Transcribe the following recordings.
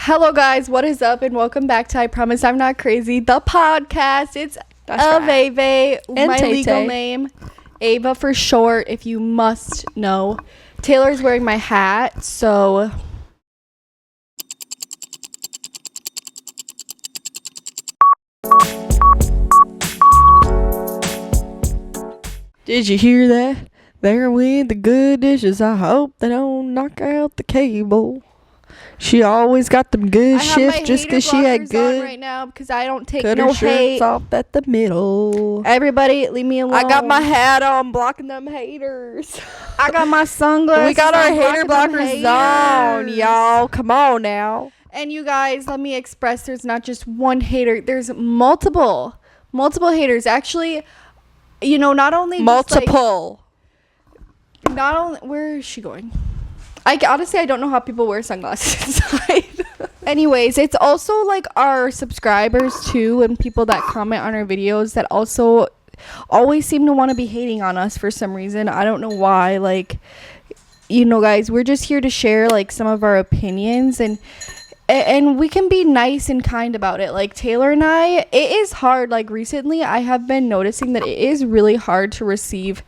Hello guys, what is up and welcome back to I Promise I'm Not Crazy, the podcast. It's Ava, my Tay-Tay. legal name, Ava for short, if you must know. Taylor's wearing my hat, so Did you hear that? There went the good dishes. I hope they don't knock out the cable. She always got them good I have shifts my just hater because she had blockers good. on right now because I don't take Cut no her shirts hate. off at the middle. Everybody, leave me alone. I got my hat on, blocking them haters. I got my sunglasses. We got our on, hater blocking them blockers on, haters. y'all. Come on now. And you guys, let me express, there's not just one hater. There's multiple haters. Actually, you know, not only Multiple. not only, where is she going? Honestly, I don't know how people wear sunglasses inside. Anyways, it's also like our subscribers too, and people that comment on our videos that also always seem to want to be hating on us for some reason. I don't know why. Like, you know, guys, we're just here to share like some of our opinions, and we can be nice and kind about it. Like Taylor and I, it is hard. Like recently, I have been noticing that it is really hard to receive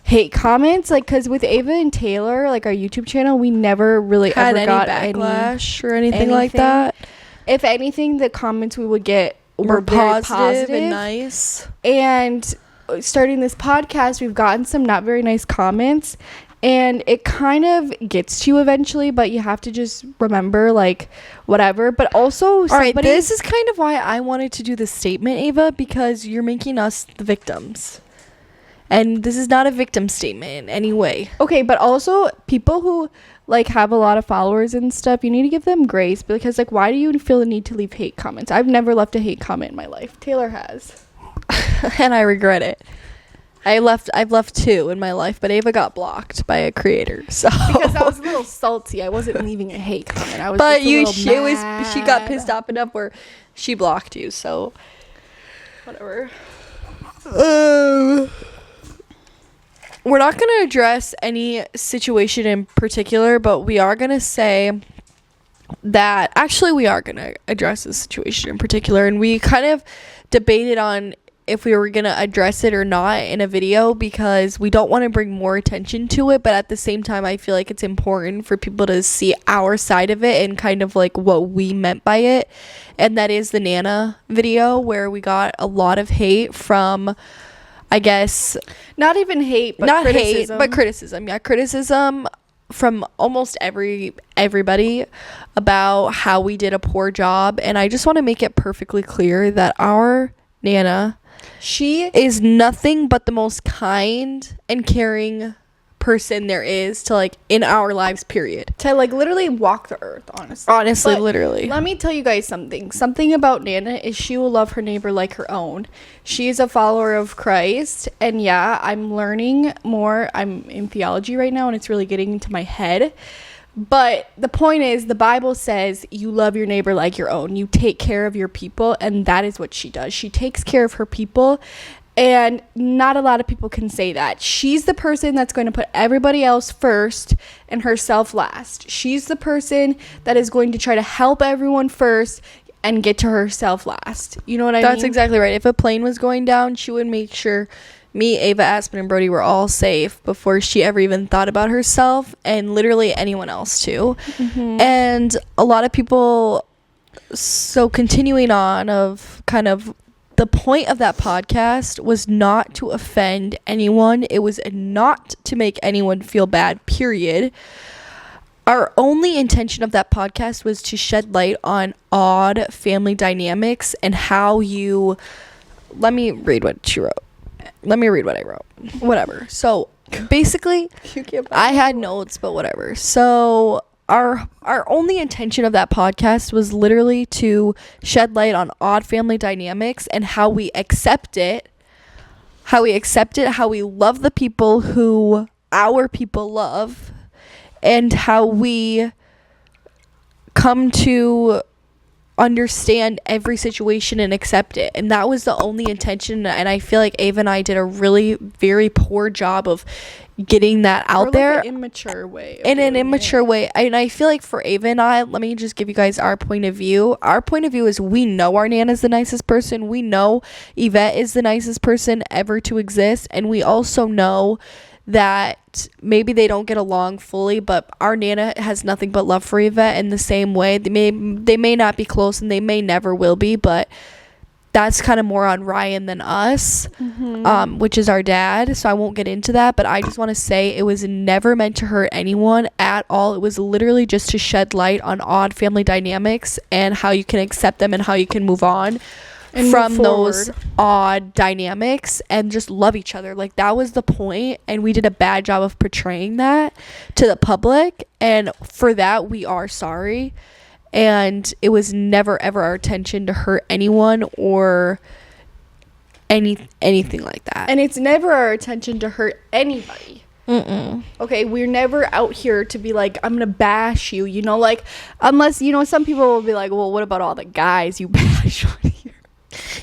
hate comments, like, because with Ava and Taylor, like our YouTube channel, we never really Had ever any got backlash or anything like that? If anything, the comments we would get were very positive and nice. And starting this podcast, we've gotten some not very nice comments, and it kind of gets to you eventually, but you have to just remember, like, whatever. But also, all right, this is kind of why I wanted to do this statement, Ava, because you're making us the victims. And this is not a victim statement in any way. Okay, but also people who like have a lot of followers and stuff, you need to give them grace, because like, why do you feel the need to leave hate comments? I've never left a hate comment in my life. Taylor has. And I regret it. I've left 2 in my life, but Ava got blocked by a creator. So Because I was a little salty. I wasn't leaving a hate comment. I was but just a little she mad. got pissed off enough where she blocked you. So Whatever. We're not going to address any situation in particular, but we are going to say that actually we are going to address this situation in particular, and we kind of debated on if we were going to address it or not in a video, because we don't want to bring more attention to it, but at the same time I feel like it's important for people to see our side of it and kind of like what we meant by it. And that is the Nana video, where we got a lot of hate from, I guess, Not even hate, but not criticism. hate, but criticism. Yeah, criticism from almost everybody about how we did a poor job. And I just want to make it perfectly clear that our Nana, she is nothing but the most kind and caring person there is to, like, in our lives, period. To like literally walk the earth, honestly. But literally. Let me tell you guys something about Nana is she will love her neighbor like her own. She is a follower of Christ, and yeah, I'm learning more. I'm in theology right now, and it's really getting into my head. But the point is, the Bible says you love your neighbor like your own. You take care of your people, and that is what she does. She takes care of her people, and not a lot of people can say that. She's the person that's going to put everybody else first and herself last. She's the person that is going to try to help everyone first and get to herself last. You know what I mean? That's exactly right. If a plane was going down, she would make sure me, Ava, Aspen, and Brody were all safe before she ever even thought about herself, and literally anyone else too. Mm-hmm. And a lot of people, so continuing on of kind of the point of that podcast was not to offend anyone. It was not to make anyone feel bad, period. Our only intention of that podcast was to shed light on odd family dynamics and how you... Let me read what she wrote. Let me read what I wrote. Whatever. So, basically, I had notes, but whatever. So, our only intention of that podcast was literally to shed light on odd family dynamics and how we accept it, how we love the people who our people love, and how we come to understand every situation and accept it. And that was the only intention. And I feel like Ava and I did a really very poor job of getting that out there an immature way. in an immature way. And I feel like for Ava and I, let me just give you guys our point of view. Our point of view is we know our Nana's the nicest person. We know Yvette is the nicest person ever to exist. And we also know that maybe they don't get along fully, but our Nana has nothing but love for Yvette in the same way. They may not be close and they may never will be, but that's kind of more on Ryan than us, which is our dad. So I won't get into that, but I just want to say it was never meant to hurt anyone at all. It was literally just to shed light on odd family dynamics and how you can accept them and how you can move on and from move those odd dynamics and just love each other. Like, that was the point, and we did a bad job of portraying that to the public, and for that we are sorry. And it was never ever our intention to hurt anyone or anything like that. And it's never our intention to hurt anybody. Okay, we're never out here to be like, I'm gonna bash you, like, unless, some people will be like, well, what about all the guys you bash on here?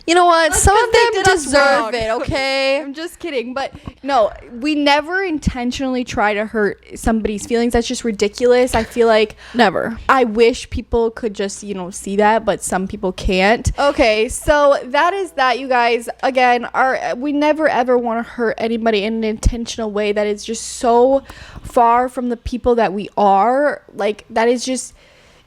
You know what? That's some of 'cause they them did us deserve wrong. it, okay? I'm just kidding. But no, we never intentionally try to hurt somebody's feelings. That's just ridiculous. I feel like Never. I wish people could just, see that, but some people can't. Okay, so that is that, you guys. Again, we never ever want to hurt anybody in an intentional way. That is just so far from the people that we are. Like, that is just,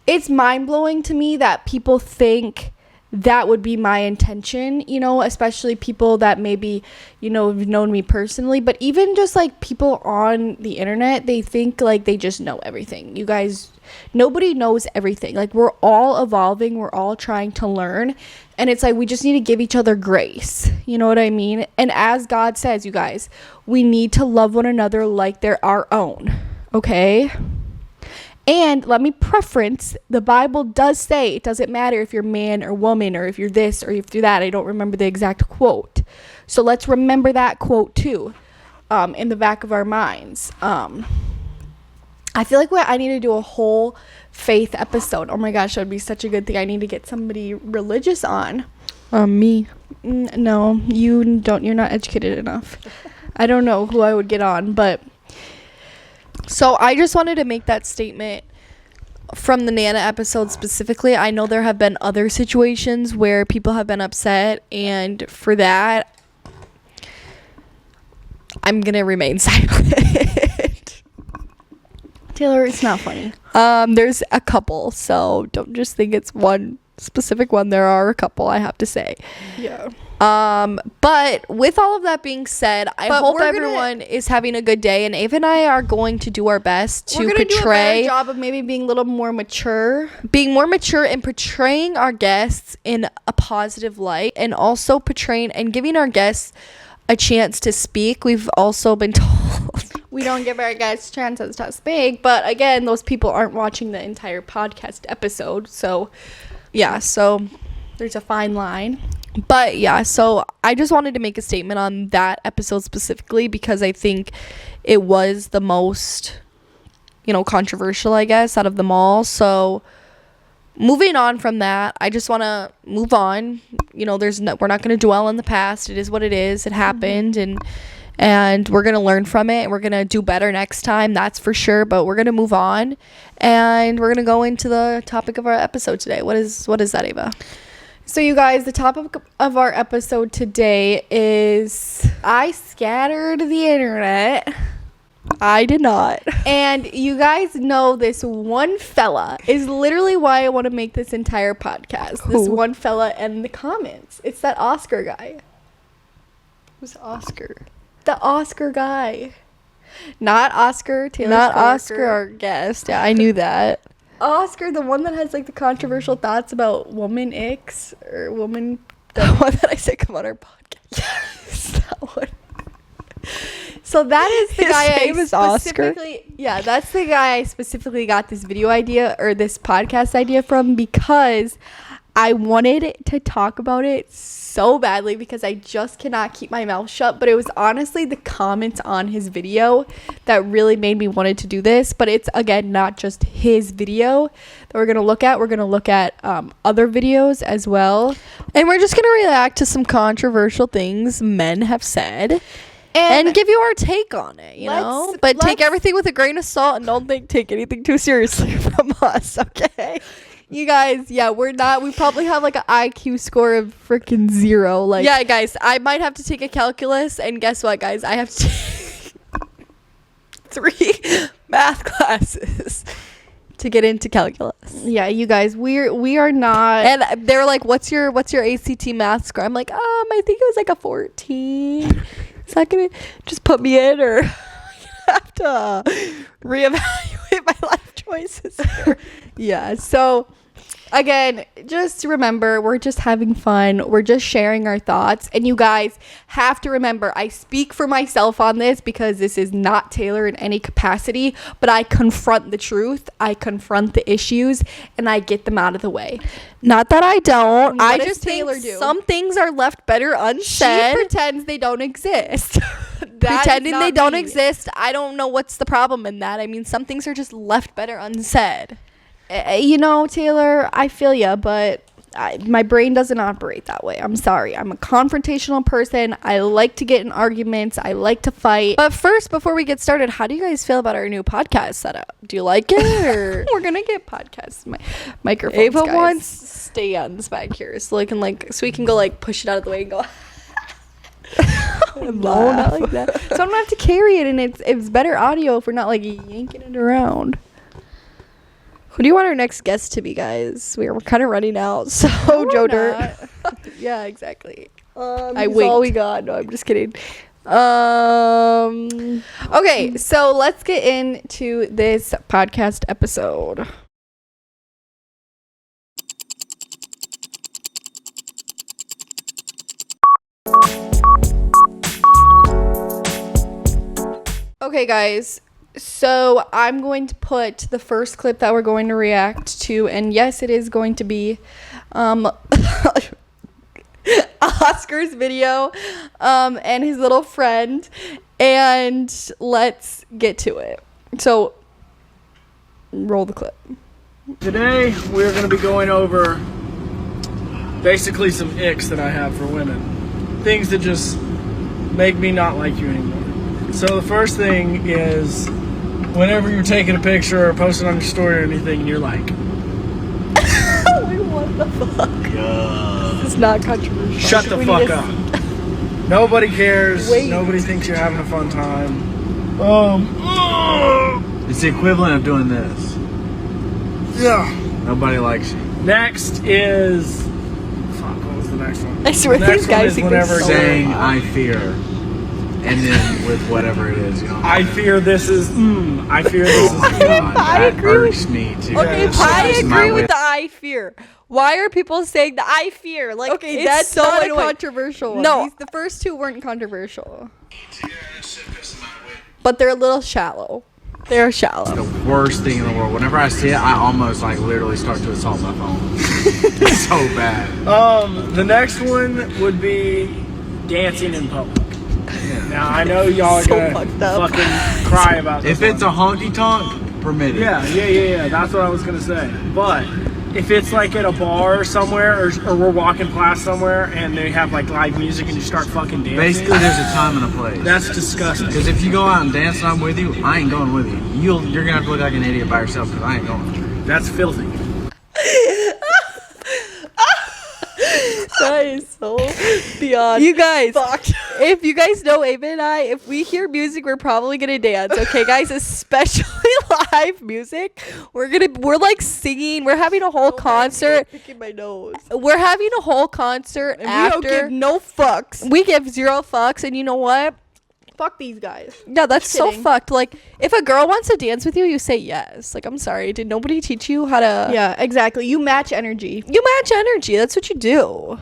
it's mind-blowing to me that people think that would be my intention, especially people that maybe, have known me personally. But even just like people on the internet, they think like they just know everything. You guys, nobody knows everything. Like, we're all evolving, we're all trying to learn, and it's like we just need to give each other grace. You know what I mean? And as God says, you guys, we need to love one another like they're our own. Okay? And let me preference, the Bible does say it doesn't matter if you're man or woman, or if you're this or if you're that. I don't remember the exact quote. So let's remember that quote too, in the back of our minds. I feel like I need to do a whole faith episode. Oh my gosh, that would be such a good thing. I need to get somebody religious on. Me. No, you're not educated enough. I don't know who I would get on, but... So I just wanted to make that statement from the Nana episode specifically. I know there have been other situations where people have been upset, and for that, I'm going to remain silent. Taylor, it's not funny. There's a couple, so don't just think it's one specific one. There are a couple, I have to say. Yeah. But with all of that being said, I hope everyone is having a good day, and Ava and I are going to do our best to We're gonna do a portray better job of maybe being a little more mature. being more mature and portraying our guests in a positive light, and also portraying and giving our guests a chance to speak. We've also been told We don't give our guests chances to speak, but again, those people aren't watching the entire podcast episode, so yeah, so there's a fine line. but yeah, so I just wanted to make a statement on that episode specifically because I think it was the most, controversial, I guess, out of them all. So moving on from that, I just want to move on. We're not going to dwell on the past. It is what it is. It happened, and we're going to learn from it, and we're going to do better next time. That's for sure. But we're going to move on, and we're going to go into the topic of our episode today. What is that, Ava? So you guys, the topic of our episode today is I scattered the internet. I did not. And you guys know this one fella is literally why I want to make this entire podcast. This Who? one fella in the comments. It's that Oscar guy. Who's Oscar? The Oscar guy. Not Oscar, Taylor's Not coworker. Oscar, our guest. Yeah, I knew that. Oscar, the one that has like the controversial thoughts about woman X or woman. The one that I said come on our podcast. Yes, that one. So that is the His guy name is Oscar? Yeah, that's the guy I specifically got this video idea or this podcast idea from because I wanted to talk about it so badly because I just cannot keep my mouth shut, but it was honestly the comments on his video that really made me wanted to do this. But it's, again, not just his video that we're going to look at. We're going to look at other videos as well. And we're just going to react to some controversial things men have said. And give you our take on it, you know? But take everything with a grain of salt and don't take anything too seriously from us, okay? You guys, yeah, we probably have like an IQ score of freaking 0. Like, yeah, guys, I might have to take a calculus, and guess what, guys? I have to take 3 math classes to get into calculus. Yeah, you guys, we are not. And they're like, what's your ACT math score? I'm like, I think it was like a 14. Is that gonna just put me in, or I have to reevaluate my life choices here? Yeah, so again, just remember, we're just having fun. We're just sharing our thoughts. And you guys have to remember, I speak for myself on this because this is not Taylor in any capacity, but I confront the truth. I confront the issues and I get them out of the way. Not that I don't. What I does just Taylor think do? some things are left better unsaid. She pretends they don't exist. Pretending they don't exist. I don't know what's the problem in that. I mean, some things are just left better unsaid. You know, Taylor, I feel ya, but my brain doesn't operate that way. I'm sorry. I'm a confrontational person. I like to get in arguments. I like to fight. But first, before we get started, how do you guys feel about our new podcast setup? Do you like it? Or? We're gonna get podcast microphones. Ava guys. wants stands back here, so we can go push it out of the way and go. No, not like that. So I don't have to carry it, and it's better audio if we're not like yanking it around. Who do you want our next guest to be, guys? We're kind of running out. So Joe Dirt. Yeah, exactly. That's all we got. No, I'm just kidding. Okay, so let's get into this podcast episode. Okay, guys. So I'm going to put the first clip that we're going to react to, and yes, it is going to be Oscar's video and his little friend, and let's get to it. So roll the clip. Today we're going to be going over basically some icks that I have for women, things that just make me not like you anymore. So the first thing is, whenever you're taking a picture or posting on your story or anything, and you're like, what the fuck? This is not controversial. shut the fuck up. Nobody cares. Nobody thinks you're having a fun time. It's the equivalent of doing this. Yeah. Nobody likes you. Next is, fuck, what was the next one? I swear The next these guys one is think they're whenever so Saying loud. I fear, and then with whatever it is, you know. I fear this is, I fear this Oh is. my God, I that agree with- irks me too. Okay, Yes. I It's my agree with way- the I fear. Why are people saying the I fear? Like, Okay, it's that's so not a annoying. controversial one. No. The first two weren't controversial, but they're a little shallow. They're shallow. The worst thing in the world. Whenever I see it, I almost literally start to assault my phone. It's so bad. The next one would be dancing in public. Now I know y'all are So gonna fucked up. fucking cry about this. If it's a one. honky tonk, permitted. Yeah. That's what I was gonna say. But if it's like at a bar somewhere, or we're walking past somewhere and they have like live music and you start fucking dancing, Basically, there's a time and a place. that's disgusting. Because if you go out and dance and I'm with you, I ain't going with you. You're gonna have to look like an idiot by yourself because I ain't going. That's filthy. That is so beyond. You guys, if you guys know Ava and I, if we hear music, we're probably gonna dance. Okay, guys, especially live music. We're like singing. We're having a whole concert. Picking my nose. We're having a whole concert And after. we don't give no fucks. We give 0 fucks, and you know what? Fuck these guys. Yeah, that's Just so kidding. fucked. Like, if a girl wants to dance with you, you say yes. Like, I'm sorry, did nobody teach you how to? Yeah, exactly. You match energy. You match energy. That's what you do.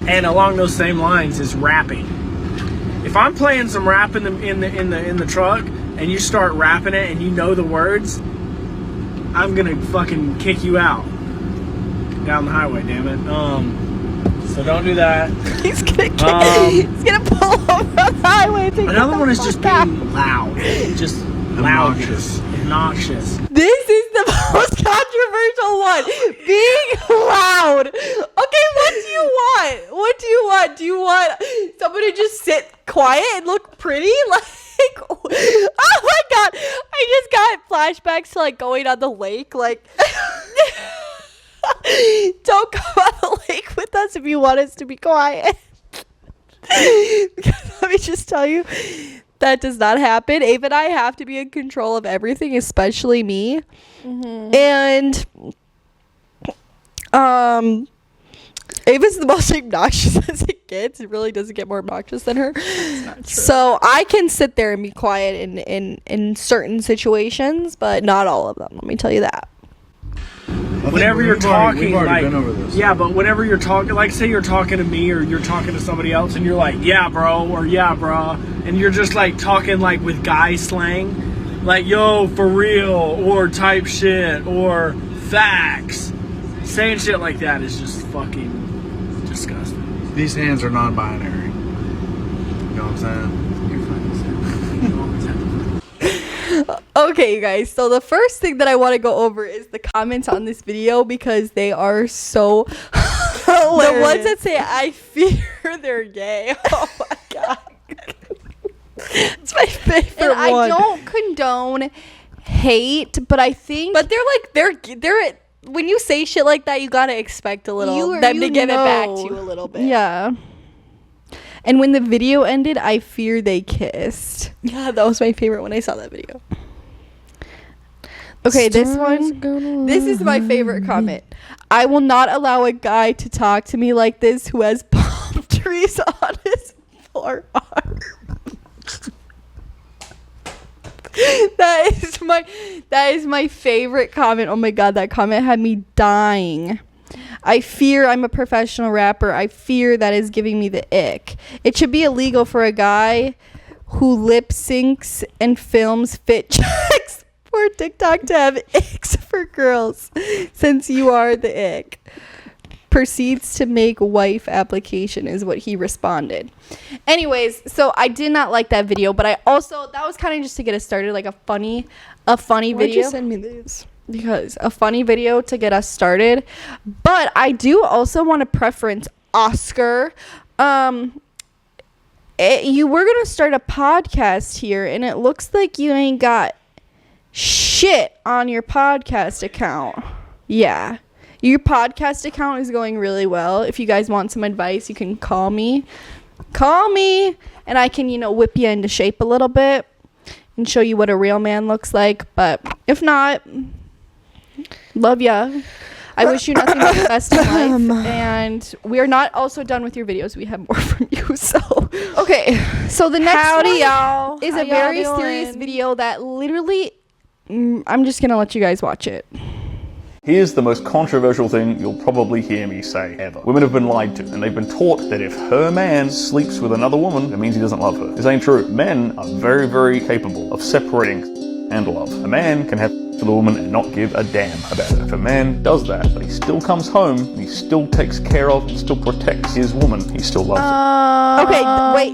And along those same lines is rapping. If I'm playing some rap in the truck and you start rapping it and you know the words, I'm gonna fucking kick you out. down the highway. Damn it. So don't do that. He's gonna pull over on the highway. Another one is just being loud. Just Obnoxious. Obnoxious. This is the most controversial one. Being loud. Okay, what do you want? What do you want? Do you want somebody to just sit quiet and look pretty? Like, oh my god, I just got flashbacks to like going on the lake. Like, don't go on the lake with us if you want us to be quiet. Because let me just tell you, that does not happen. Ava and I have to be in control of everything, especially me. And Ava's the most obnoxious as it gets. It really doesn't get more obnoxious than her. So I can sit there and be quiet in certain situations, but not all of them. Let me tell you that. Whenever you're talking, we've already like, been over this. yeah, but whenever you're talking, like, say you're talking to me or you're talking to somebody else, and you're like, yeah, bro, or yeah, bro, and you're just like talking like with guy slang, like, yo, for real, or type shit, or facts. Saying shit like that is just fucking disgusting. These hands are non-binary. You know what I'm saying? You're fucking sick. You always have to. Okay, you guys. So the first thing that I want to go over is the comments on this video because they are so hilarious. The ones that say, I fear they're gay. Oh my god. It's my favorite And I one. don't condone hate, but I think But they're when you say shit like that, you gotta expect a little them to give it back to you a little bit. Yeah. And when the video ended, I fear they kissed. Yeah, that was my favorite when I saw that video. Okay, this is my favorite comment. I will not allow a guy to talk to me like this who has palm trees on his forearm. That is my favorite comment. Oh my god, that comment had me dying. I fear I'm a professional rapper. I fear that is giving me the ick. It should be illegal for a guy who lip syncs and films fit checks for TikTok to have icks for girls, since you are the ick. Proceeds to make wife application is what he responded. Anyways, so I did not like that video, but I also, that was kind of just to get us started, like a funny video. Why'd you send me these? Because a funny video to get us started. But I do also want to preference Oscar. You were gonna start a podcast here, and it looks like you ain't got shit on your podcast account. Yeah, your podcast account is going really well. If you guys want some advice, you can call me, and I can, whip you into shape a little bit and show you what a real man looks like. But if not, love ya. I wish you nothing but the best in life. And we are not also done with your videos. We have more from you. So, okay. So the next Howdy, one y'all. is How a very y'all serious doing? video that literally, I'm just going to let you guys watch it. Here's the most controversial thing you'll probably hear me say ever. Women have been lied to, and they've been taught that if her man sleeps with another woman, it means he doesn't love her. This ain't true. Men are very, very capable of separating and love. A man can have with a woman and not give a damn about it. If a man does that, but he still comes home, and he still takes care of and still protects his woman, he still loves her. Okay,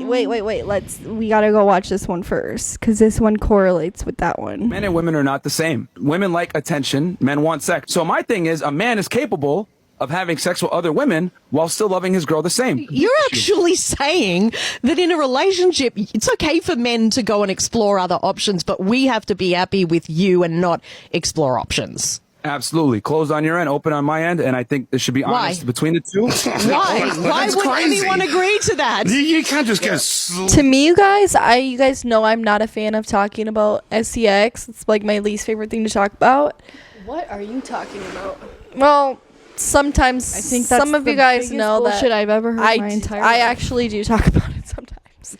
wait. We got to go watch this one first, because this one correlates with that one. Men and women are not the same. Women like attention, men want sex. So my thing is, a man is capable of having sex with other women while still loving his girl the same. You're actually saying that in a relationship, it's okay for men to go and explore other options, but we have to be happy with you and not explore options. Absolutely. Closed on your end, open on my end, and I think there should be honest between the two. Why? Why would anyone agree to that? You can't just go. To me, you guys know I'm not a fan of talking about SCX. It's like my least favorite thing to talk about. What are you talking about? Well, sometimes I think that's some of the you guys biggest know bullshit that I've ever heard my entire I life. actually do talk about it sometimes.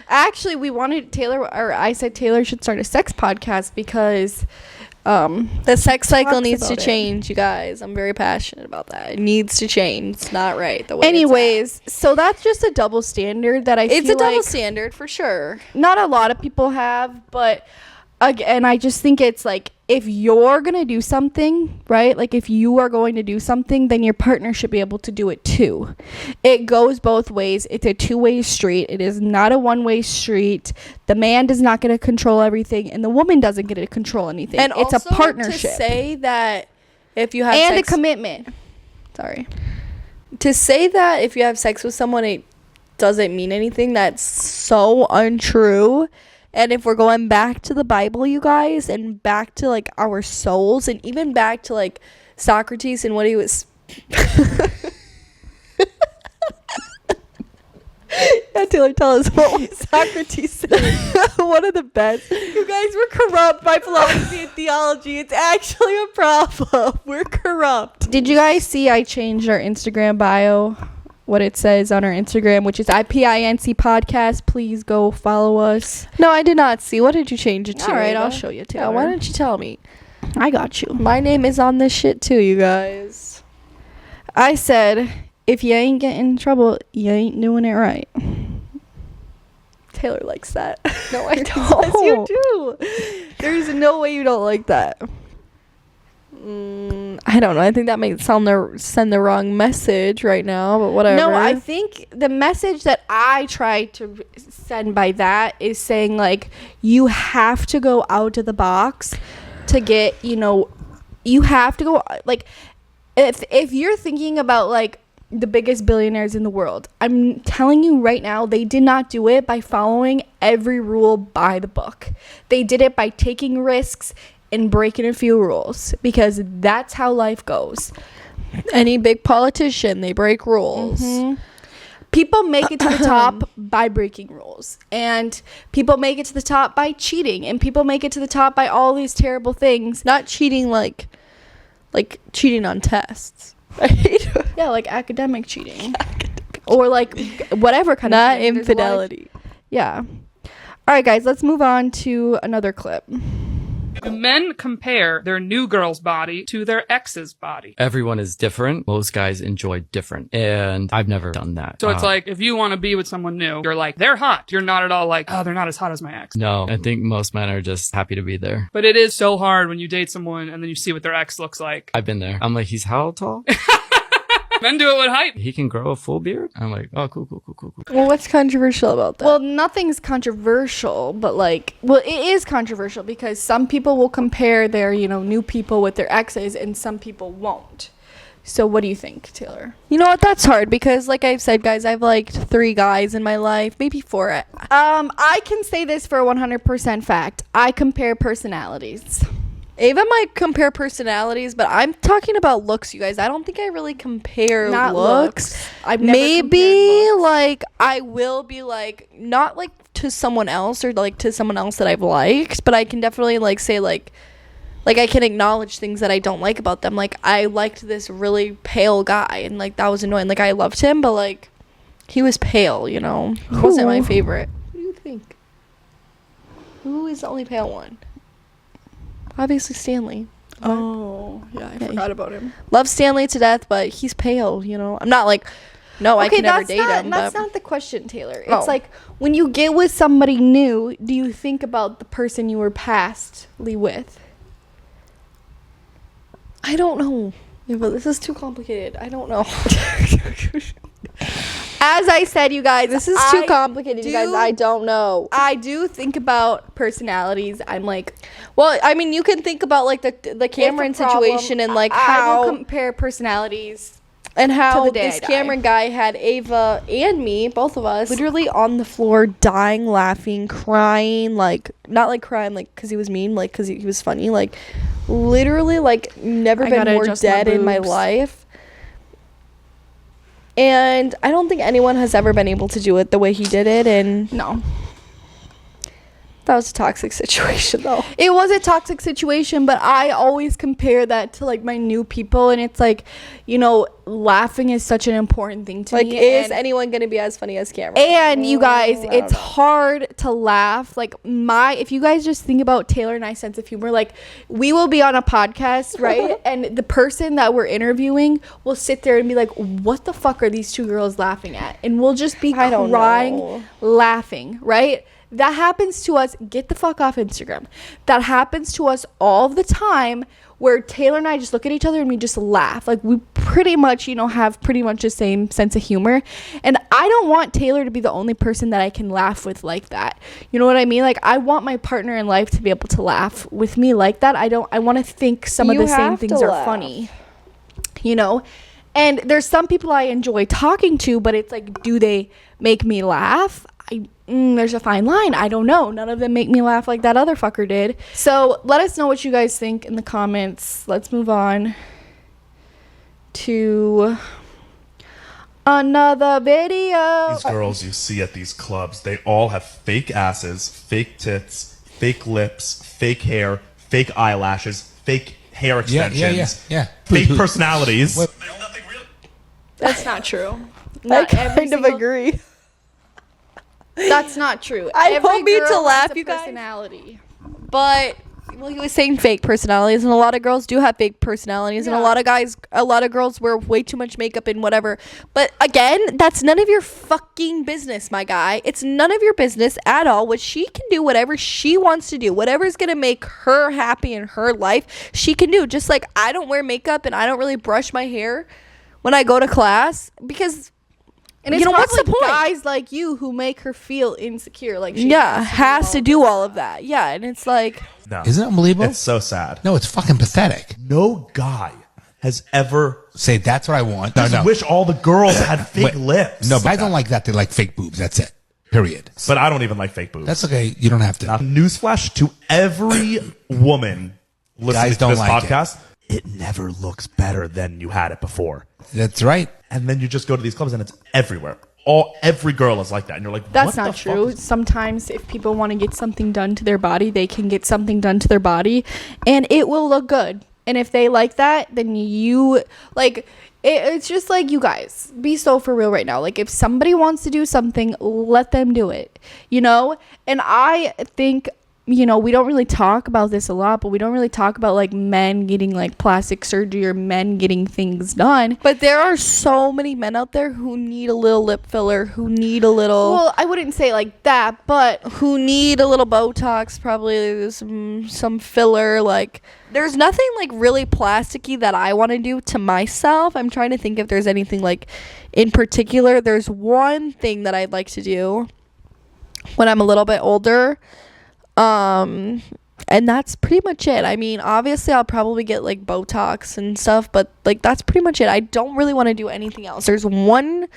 Actually, we wanted I said Taylor should start a sex podcast because The sex cycle talks needs to about it. change, you guys. I'm very passionate about that. It needs to change. It's not right the way anyways, so that's just a double standard that it's feel a double like standard for sure. not a lot of people have, but again, I just think it's like if you're going to do something, right? Like if you are going to do something, then your partner should be able to do it too. It goes both ways. It's a two-way street. It is not a one-way street. The man does not get to control everything, and the woman doesn't get to control anything. And it's also a partnership. To say that if you have and sex, a commitment. Sorry. to say that if you have sex with someone, it doesn't mean anything, that's so untrue. And if we're going back to the Bible, you guys, and back to like our souls, and even back to like Socrates and what he was yeah, Taylor, tell us what was Socrates saying. One of the best. You guys, we're corrupt by philosophy and theology. It's actually a problem. We're corrupt. Did you guys see I changed our Instagram bio? What it says on our Instagram, which is IPINC podcast. Please go follow us. No, I did not see. What did you change it to? All right, Ava? I'll show you, Yeah, Taylor. why don't you tell me? I got you. My name is on this shit too, you guys. I said, if you ain't getting in trouble, you ain't doing it right. Taylor likes that. No, I don't. Yes, you do. There's no way you don't like that. I don't know. I think that might send the wrong message right now, but whatever. No, I think the message that I try to send by that is saying, like, you have to go out of the box to get, you have to go, like, if you're thinking about, like, the biggest billionaires in the world, I'm telling you right now, they did not do it by following every rule by the book. They did it by taking risks and breaking a few rules, because that's how life goes. Any big politician, they break rules. Mm-hmm. People make it to the top by breaking rules, and people make it to the top by cheating, and people make it to the top by all these terrible things. Not cheating like cheating on tests, right? Yeah, like academic cheating. Or like whatever kind of Not cheating. There's a lot of- infidelity. Yeah. All right, guys, let's move on to another clip. Do men compare their new girl's body to their ex's body? Everyone is different. Most guys enjoy different. And I've never done that. So it's like, if you want to be with someone new, you're like, they're hot. You're not at all like, oh, they're not as hot as my ex. No, I think most men are just happy to be there. But it is so hard when you date someone and then you see what their ex looks like. I've been there. I'm like, he's how tall? Men do it with height. He can grow a full beard? I'm like, oh, cool. Well, what's controversial about that? Well, nothing's controversial, but it is controversial because some people will compare their, new people with their exes, and some people won't. So what do you think, Taylor? you know what? That's hard because, like I've said, guys, I've liked 3 guys in my life, maybe 4. I can say this for a 100% fact. I compare personalities. Ava might compare personalities, but I'm talking about looks, you guys. I don't think I really compare Not looks. I've never Maybe compared looks. like I will be like not like to someone else or like to someone else that I've liked, but I can definitely like say like I can acknowledge things that I don't like about them. Like I liked this really pale guy, and like that was annoying. Like I loved him, but like he was pale, He wasn't my favorite. What do you think? Who is the only pale one? Obviously Stanley. Oh, yeah, I forgot about him. Love Stanley to death, but he's pale, I'm not like, no, I can never date him. That's But not the question, Taylor. Oh. It's like when you get with somebody new, do you think about the person you were pastly with? I don't know. Yeah, but this is too complicated. I don't know. As I said, you guys, This is too complicated, you guys. I don't know. I do think about personalities. I'm like, Well, I mean, you can think about like the Cameron it's a problem. situation and like I how will compare personalities. and how the day this I die. Cameron guy had Ava and me, both of us, literally on the floor, dying, laughing, crying, like not like crying like because he was mean, like because he was funny, like literally like never I been gotta more adjust my dead in my boobs. life. And I don't think anyone has ever been able to do it the way he did it, and No. that was a toxic situation though. It was a toxic situation, but I always compare that to like my new people, and it's like, laughing is such an important thing to Like, me. is and, anyone gonna be as funny as Cameron? and you guys, I don't it's know. hard to laugh. Like if you guys just think about Taylor and I's sense of humor, like we will be on a podcast, right? And the person that we're interviewing will sit there and be like, what the fuck are these 2 girls laughing at? And we'll just be I don't crying, know. laughing, right? That happens to us. Get the fuck off Instagram. That happens to us all the time, where Taylor and I just look at each other and we just laugh. Like, we pretty much, you know, have pretty much the same sense of humor. And I don't want Taylor to be the only person that I can laugh with like that. You know what I mean? Like, I want my partner in life to be able to laugh with me like that. I want to think some of the same things are funny. You know? And there's some people I enjoy talking to, but it's like, do they make me laugh? There's a fine line. I don't know. None of them make me laugh like that other fucker did. So let us know what you guys think in the comments. Let's move on to another video. These girls you see at these clubs, they all have fake asses, fake tits, fake lips, fake hair, fake eyelashes, fake hair extensions, fake personalities. That's not true. I Not every kind of single- agree. That's not true. I Every don't mean girl to has laugh, a you guys. personality. But like you were saying, fake personalities, and a lot of girls do have fake personalities, and a lot of girls wear way too much makeup and whatever. But again, that's none of your fucking business, my guy. It's none of your business at all. What she can do, whatever she wants to do, whatever's gonna make her happy in her life, she can do. Just like I don't wear makeup and I don't really brush my hair when I go to class, because And you it's know, what's the probably point? guys like you who make her feel insecure. Like, she has to do all of that. Yeah, and it's like, No. Isn't it unbelievable? It's so sad. No, it's fucking pathetic. No guy has ever Say, that's what I want. No, just no. wish all the girls had fake Wait, lips. No, guys don't like that. They like fake boobs. That's it. Period. But I don't even like fake boobs. That's okay. You don't have to. Now, newsflash to every woman listening Guys to don't this like podcast. It never looks better than you had it before. That's right. And then you just go to these clubs and it's everywhere. Every girl is like that. And you're like, That's what not the fuck true. is- Sometimes if people want to get something done to their body, they can get something done to their body and it will look good. And if they like that, then you like it's just like, you guys, be so for real right now. Like, if somebody wants to do something, let them do it, you know? And I think, you know, we don't really talk about this a lot, but we don't really talk about like men getting like plastic surgery or men getting things done. but there are so many men out there who need a little lip filler, who need a little, Well, I wouldn't say like that, but who need a little Botox, probably some filler. Like, there's nothing like really plasticky that I want to do to myself. I'm trying to think if there's anything like in particular. There's one thing that I'd like to do when I'm a little bit older. And that's pretty much it. I mean, obviously I'll probably get like Botox and stuff, but like that's pretty much it. I don't really want to do anything else. There's one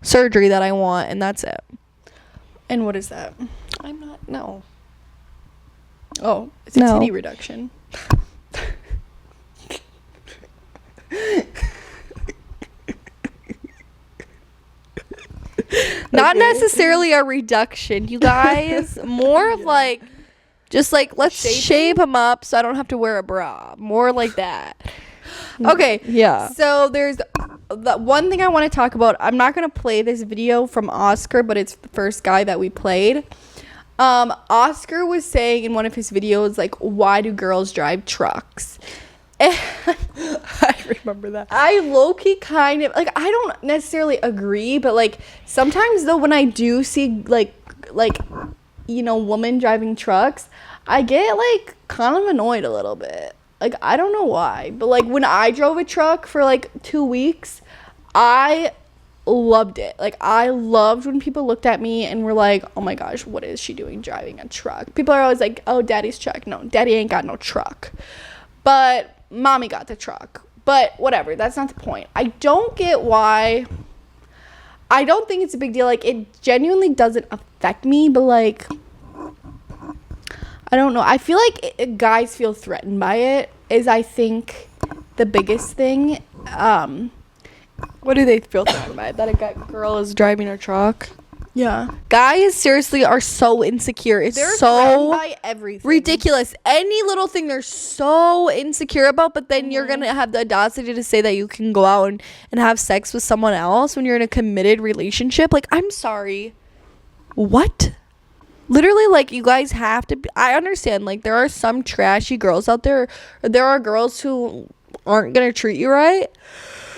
surgery that I want, and that's it. and what is that? I'm not, no. Oh, it's a No. titty reduction. Not necessarily a reduction, you guys. More of like, just like, let's shave him up so I don't have to wear a bra. More like that. Okay. Yeah. So there's the one thing I want to talk about. I'm not going to play this video from Oscar, but it's the first guy that we played. Oscar was saying in one of his videos, like, why do girls drive trucks? And I remember that. I low-key kind of, like, I don't necessarily agree, but, like, sometimes, though, when I do see, like, you know, women driving trucks, I get, like, kind of annoyed a little bit. Like, I don't know why, but, like, when I drove a truck for, like, 2 weeks, I loved it. Like, I loved when people looked at me and were like, oh my gosh, what is she doing driving a truck? People are always like, oh, daddy's truck. No, daddy ain't got no truck. But mommy got the truck. But whatever, that's not the point. I don't get why. I don't think it's a big deal. Like, it genuinely doesn't affect me, but, like, I don't know. I feel like guys feel threatened by it, is, I think, the biggest thing. What do they feel threatened by? That a girl is driving a truck? Yeah. Guys seriously are so insecure. It's They're threatened so by everything. ridiculous. Any little thing they're so insecure about, but then you're gonna have the audacity to say that you can go out and have sex with someone else when you're in a committed relationship. Like, I'm sorry. What? Literally, like, you guys have to be, I understand, like, there are some trashy girls out there. There are girls who aren't gonna treat you right.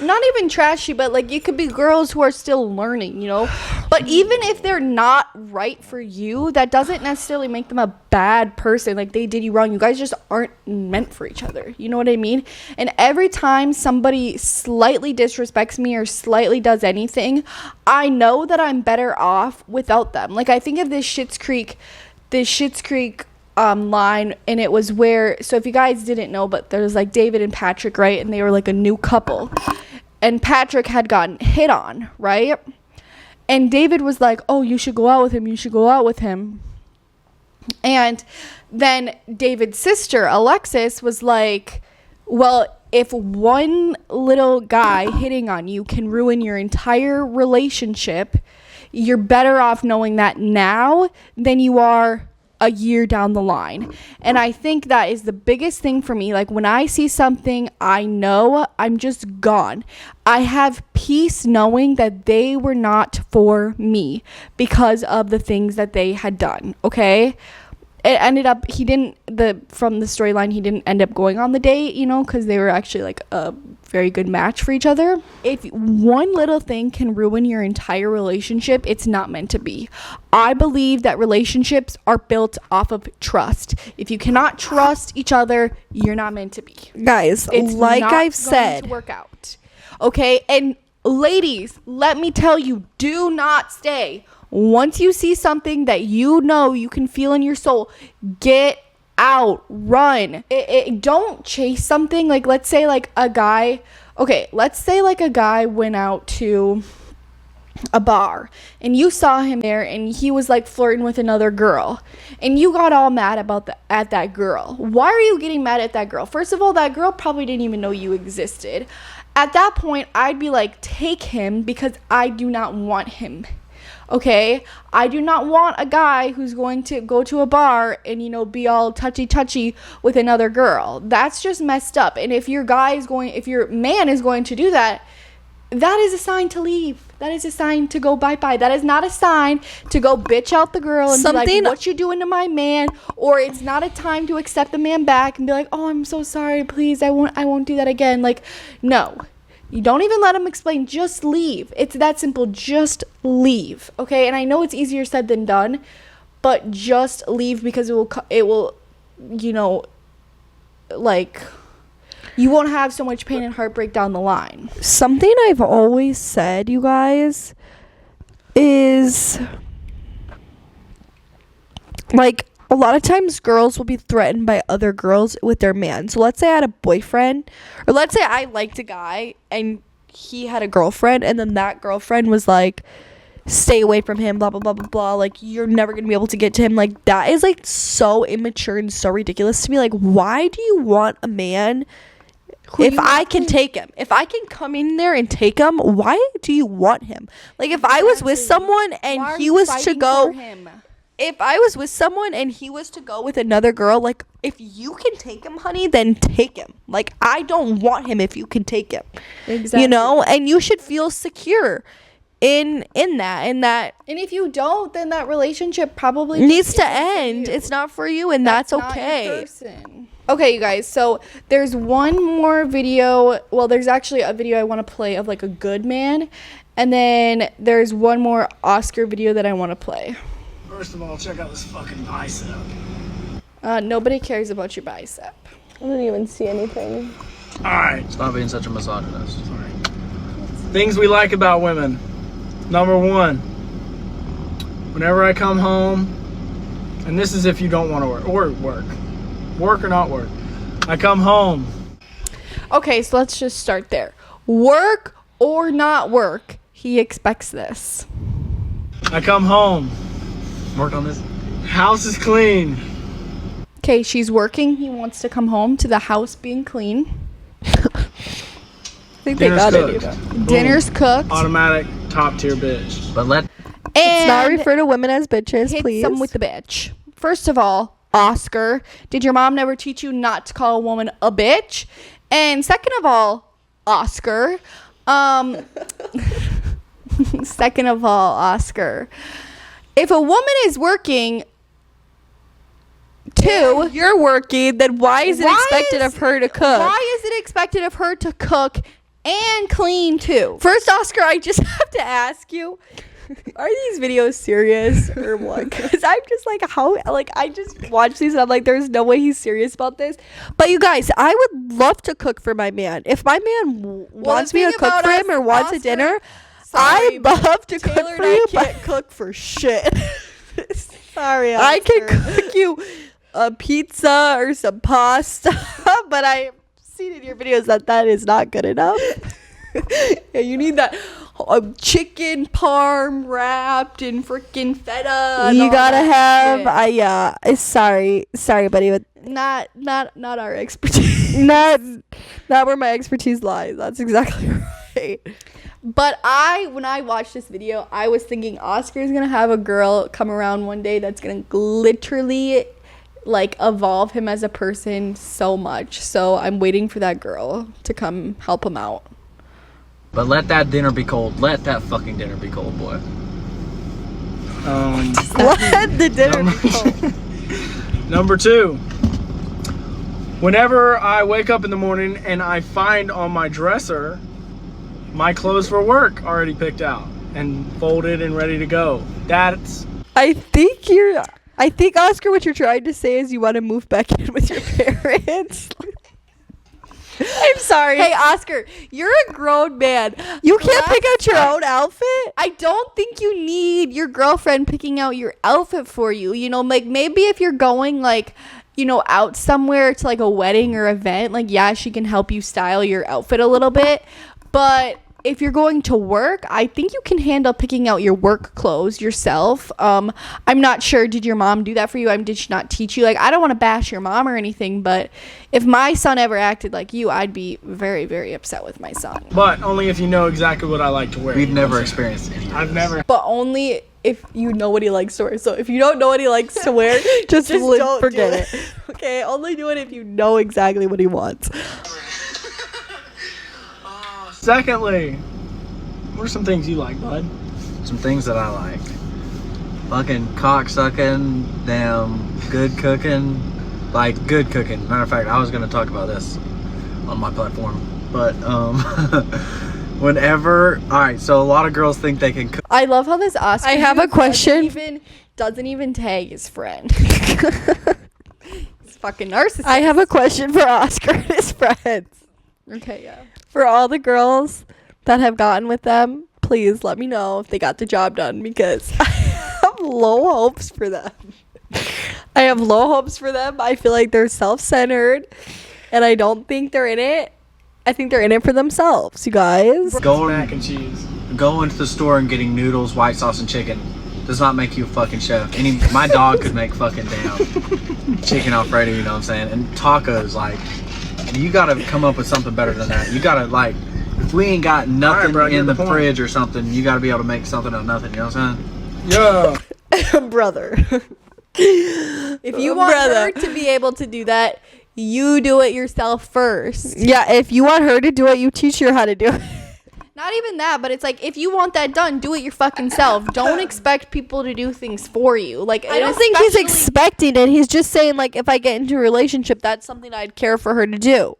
not even trashy, but like you could be girls who are still learning, you know. But even if they're not right for you, that doesn't necessarily make them a bad person. Like they did you wrong. You guys just aren't meant for each other. You know what I mean? And every time somebody slightly disrespects me or slightly does anything, I know that I'm better off without them. Like I think of this Schitt's Creek line, and it was where, so if you guys didn't know, but there was like David and Patrick, right? And they were like a new couple, and Patrick had gotten hit on, right? And David was like, oh, you should go out with him. And then David's sister Alexis was like, well, if one little guy hitting on you can ruin your entire relationship, you're better off knowing that now than you are a year down the line. And I think that is the biggest thing for me. Like when I see something, I know I'm just gone. I have peace knowing that they were not for me because of the things that they had done. Okay. It ended up, from the storyline, he didn't end up going on the date, you know, because they were actually like a very good match for each other. If one little thing can ruin your entire relationship, it's not meant to be. I believe that relationships are built off of trust. If you cannot trust each other, you're not meant to be. Guys, It's like not I've going said, to work out. Okay, and ladies, let me tell you, do not stay. Once you see something that you know you can feel in your soul, get out, run. Don't chase something. Like let's say like a guy went out to a bar and you saw him there and he was like flirting with another girl and you got all mad at that girl. Why are you getting mad at that girl? First of all, that girl probably didn't even know you existed. At that point, I'd be like, take him, because I do not want him. Okay, I do not want a guy who's going to go to a bar and, you know, be all touchy with another girl. That's just messed up. And if your man is going to do that, that is a sign to leave. That is a sign to go bye-bye. That is not a sign to go bitch out the girl and be like, what you doing to my man? Or it's not a time to accept the man back and be like, oh, I'm so sorry, please, I won't do that again. Like, no. You don't even let them explain. Just leave. It's that simple. Just leave. Okay? And I know it's easier said than done, but just leave, because it will, you know, like, you won't have so much pain and heartbreak down the line. Something I've always said, you guys, is like, a lot of times girls will be threatened by other girls with their man. So let's say I had a boyfriend, or let's say I liked a guy and he had a girlfriend, and then that girlfriend was like, stay away from him, blah blah blah blah blah, like you're never gonna be able to get to him. Like, that is like so immature and so ridiculous to me. Like, why do you want a man if I can take him? If I can come in there and take him, why do you want him? Like, if I was with someone and he was to go, if I was with someone and he was to go with another girl, like, if you can take him, honey, then take him. Like, I don't want him if you can take him. Exactly. You know? And you should feel secure in that. And if you don't, then that relationship probably needs to end. It's not for you, and that's okay. Okay, you guys, so there's one more video. Well, there's actually a video I want to play of like a good man, and then there's one more Oscar video that I want to play. First of all, check out this fucking bicep. Nobody cares about your bicep. I don't even see anything. Alright. Stop being such a misogynist. Sorry. Things we like about women. Number one, whenever I come home, and this is if you don't want to work or not work, I come home. Okay, so let's just start there. Work or not work, he expects this. I come home. Work on this. House is clean. Okay, she's working. He wants to come home to the house being clean. I think they got it. Dinner's cooked. Automatic top tier bitch. But let's not refer to women as bitches, hit please. Some with the bitch. First of all, Oscar, did your mom never teach you not to call a woman a bitch? And second of all, Oscar, if a woman is working too, you're working, then why is it expected of her to cook? Why is it expected of her to cook and clean too. First, Oscar, I just have to ask you, are these videos serious or what? Because I'm just like, how, like, I just watch these and I'm like, there's no way he's serious about this. But you guys, I would love to cook for my man. If my man wants me to cook for him or wants a dinner, I'd love to cook for you. I can't cook for shit. Sorry, Oscar. I can cook you a pizza or some pasta, but I've seen in your videos that is not good enough. Yeah, you need that chicken parm wrapped in freaking feta. You gotta have sorry buddy, but not our expertise. not where my expertise lies. That's exactly right. But when I watched this video, I was thinking Oscar's gonna have a girl come around one day that's gonna literally like evolve him as a person so much. So I'm waiting for that girl to come help him out. But let that dinner be cold. Let that fucking dinner be cold, boy. Let the dinner be cold. Number 2. Whenever I wake up in the morning and I find on my dresser my clothes for work already picked out and folded and ready to go. I think, Oscar, what you're trying to say is you want to move back in with your parents. I'm sorry. Hey, Oscar, you're a grown man. You can't pick out your own outfit? I don't think you need your girlfriend picking out your outfit for you. You know, like maybe if you're going like, you know, out somewhere to like a wedding or event, like yeah, she can help you style your outfit a little bit. But if you're going to work, I think you can handle picking out your work clothes yourself. I'm not sure. Did your mom do that for you? Did she not teach you? Like, I don't want to bash your mom or anything, but if my son ever acted like you, I'd be very, very upset with my son. But only if you know exactly what I like to wear. We've never experienced it. I've never. But only if you know what he likes to wear. So if you don't know what he likes to wear, just don't forget it. Okay, only do it if you know exactly what he wants. Secondly, what are some things you like, bud? Some things that I like. Fucking cock sucking, damn good cooking. Like good cooking. Matter of fact, I was gonna talk about this on my platform. But alright, so a lot of girls think they can cook. I love how this Oscar I have a question. Doesn't even tag his friend. He's fucking narcissist. I have a question for Oscar and his friends. Okay, yeah. For all the girls that have gotten with them, please let me know if they got the job done, because I have low hopes for them. I feel like they're self-centered, and I don't think they're in it. I think they're in it for themselves, you guys. Mac and cheese. Going to the store and getting noodles, white sauce, and chicken does not make you a fucking chef. My dog could make fucking damn chicken Alfredo, you know what I'm saying? And tacos, like, you gotta come up with something better than that. You gotta, like, if we ain't got nothing in the fridge or something, you gotta be able to make something out of nothing, you know what I'm saying? Yeah. Brother. If you want her to be able to do that, you do it yourself first. Yeah, if you want her to do it, you teach her how to do it. Not even that, but it's like, if you want that done, do it your fucking self. Don't expect people to do things for you. Like, I don't think he's expecting it. He's just saying, like, if I get into a relationship, that's something I'd care for her to do.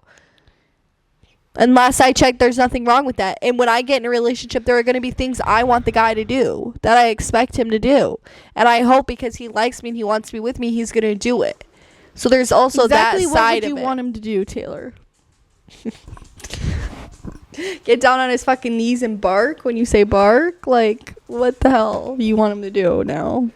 And last I checked, there's nothing wrong with that. And when I get in a relationship, there are going to be things I want the guy to do that I expect him to do. And I hope because he likes me and he wants to be with me, he's going to do it. So there's also that side of it. What would you want him to do, Taylor? Get down on his fucking knees and bark when you say bark? Like, what the hell you want him to do now?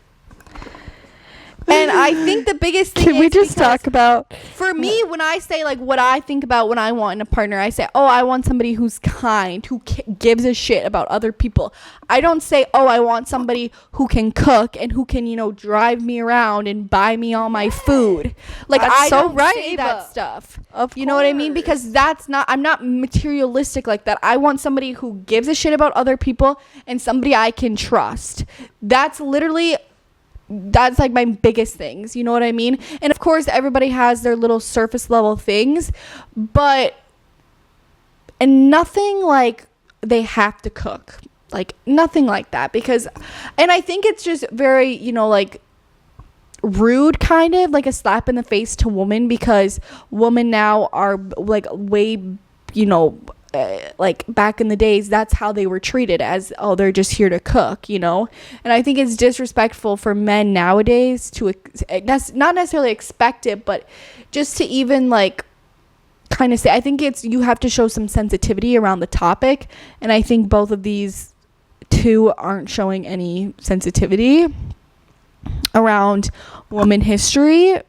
And I think the biggest thing Can we just talk about... For me, when I say, like, what I think about when I want in a partner, I say, oh, I want somebody who's kind, who gives a shit about other people. I don't say, oh, I want somebody who can cook and who can, you know, drive me around and buy me all my food. Like, I don't say that stuff. You know what I mean? Because I'm not materialistic like that. I want somebody who gives a shit about other people and somebody I can trust. That's like my biggest things, you know what I mean? And of course everybody has their little surface level things, and nothing like they have to cook, like nothing like that, because, and I think it's just very, you know, like rude, kind of like a slap in the face to women, because women now are like way, you know, like back in the days, that's how they were treated, as, oh, they're just here to cook, you know. And I think it's disrespectful for men nowadays to not necessarily expect it, but just to even like kind of say, I think it's, you have to show some sensitivity around the topic, and I think both of these two aren't showing any sensitivity around woman history.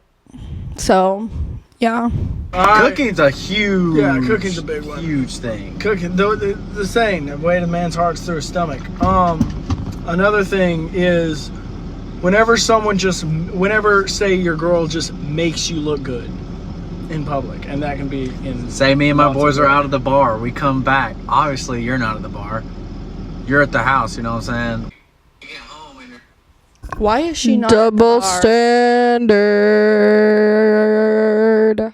So yeah. Cooking's a huge, cooking's a big one. Huge thing. Cooking, the saying, the way the man's heart's through his stomach. Another thing is, whenever say your girl just makes you look good in public, and that can be in. Say me and my boys are out of the bar. We come back. Obviously, you're not at the bar. You're at the house. You know what I'm saying? Why is she not double at the bar? standard?